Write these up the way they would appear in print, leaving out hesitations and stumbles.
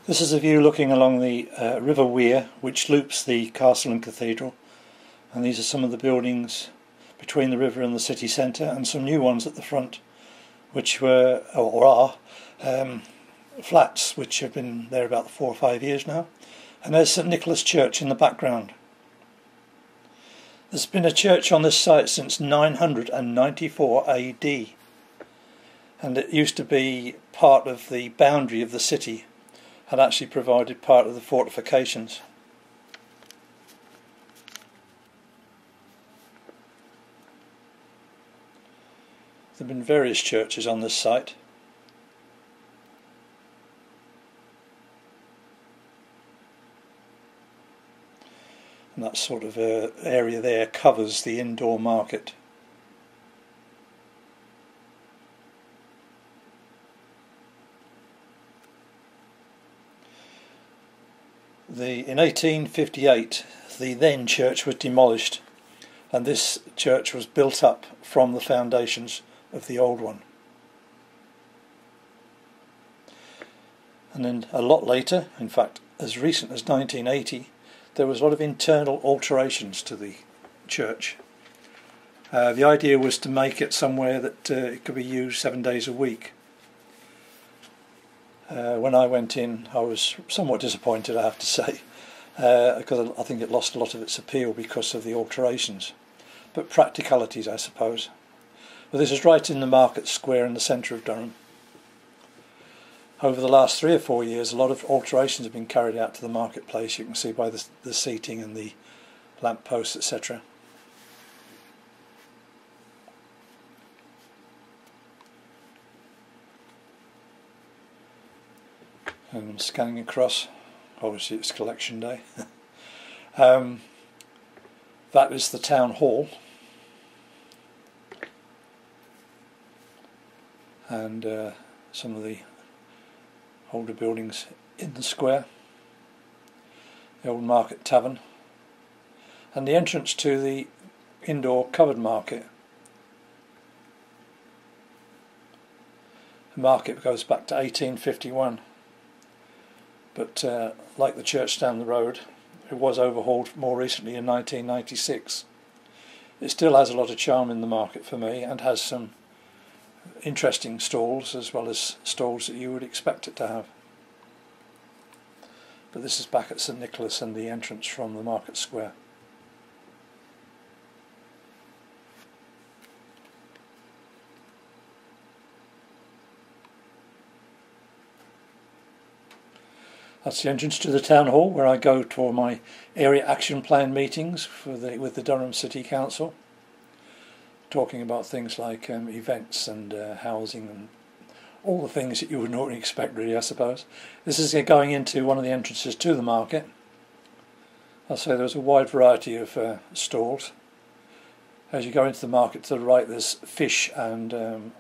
This is a view looking along the River Wear, which loops the castle and cathedral, and these are some of the buildings between the river and the city centre, and some new ones at the front, which were or are flats which have been there about 4 or 5 years now. And there's St Nicholas Church in the background. There's been a church on this site since 994 AD, and it used to be part of the boundary of the city, had actually provided part of the fortifications. There have been various churches on this site. And that sort of area there covers the indoor market. In 1858 the then church was demolished, and this church was built up from the foundations of the old one. And then a lot later, in fact as recent as 1980, there was a lot of internal alterations to the church. The idea was to make it somewhere that it could be used 7 days a week. When I went in, I was somewhat disappointed, I have to say, because I think it lost a lot of its appeal because of the alterations. But practicalities, I suppose. Well, this is right in the market square in the centre of Durham. Over the last 3 or 4 years, a lot of alterations have been carried out to the marketplace. You can see by the seating and the lamp posts, etc. And I'm scanning across. Obviously it's collection day. That is the town hall, and some of the older buildings in the square, the old market tavern, and the entrance to the indoor covered market. The market goes back to 1851. But like the church down the road, it was overhauled more recently in 1996. It still has a lot of charm in the market for me, and has some interesting stalls as well as stalls that you would expect it to have. But this is back at St Nicholas and the entrance from the market square. That's the entrance to the town hall, where I go for my area action plan meetings with the Durham City Council, talking about things like events and housing and all the things that you would normally expect, really, I suppose. This is going into one of the entrances to the market. I'll say there's a wide variety of stalls. As you go into the market to the right, there's fish and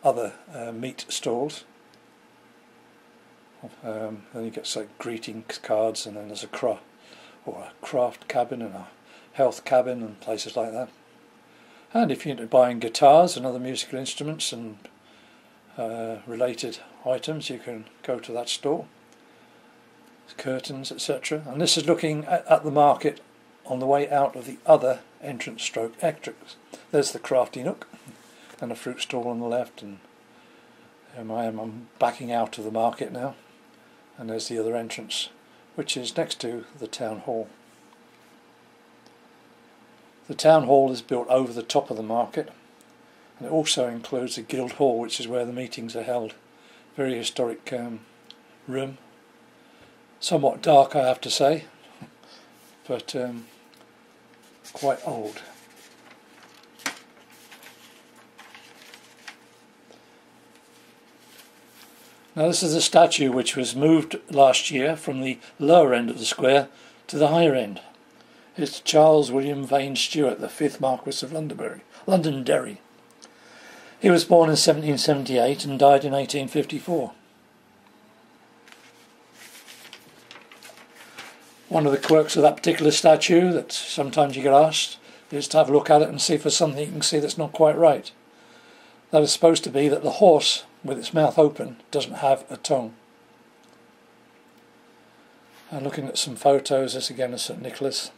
other meat stalls. Then you get like greeting cards, and then there's a craft cabin and a health cabin and places like that. And if you're into buying guitars and other musical instruments and related items, you can go to that store. Curtains, etc. And this is looking at the market on the way out of the other entrance stroke exits. There's the crafty nook and a fruit stall on the left, and I'm backing out of the market now. And there's the other entrance, which is next to the town hall. The town hall is built over the top of the market, and it also includes the Guild Hall, which is where the meetings are held. Very historic room. Somewhat dark, I have to say, but quite old. Now this is a statue which was moved last year from the lower end of the square to the higher end. It's Charles William Vane Stewart, the 5th Marquess of Londonderry. He was born in 1778 and died in 1854. One of the quirks of that particular statue that sometimes you get asked is to have a look at it and see if there's something you can see that's not quite right. That is supposed to be that the horse, with its mouth open, doesn't have a tongue. And looking at some photos, this again is St Nicholas.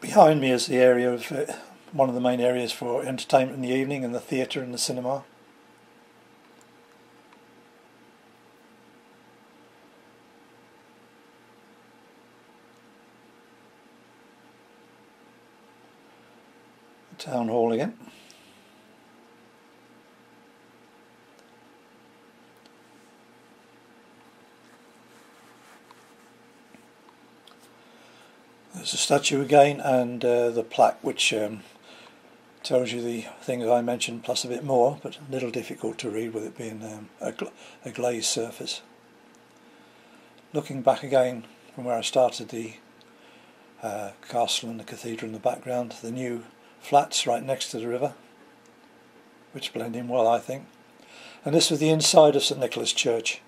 Behind me is the area of one of the main areas for entertainment in the evening, and the theatre and the cinema. The town hall again. There's a statue again, and the plaque which tells you the things I mentioned plus a bit more, but a little difficult to read with it being a glazed surface. Looking back again from where I started, the castle and the cathedral in the background, the new flats right next to the river, which blend in well, I think. And this was the inside of St Nicholas Church.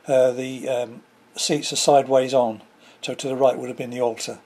The seats are sideways on, so to the right would have been the altar.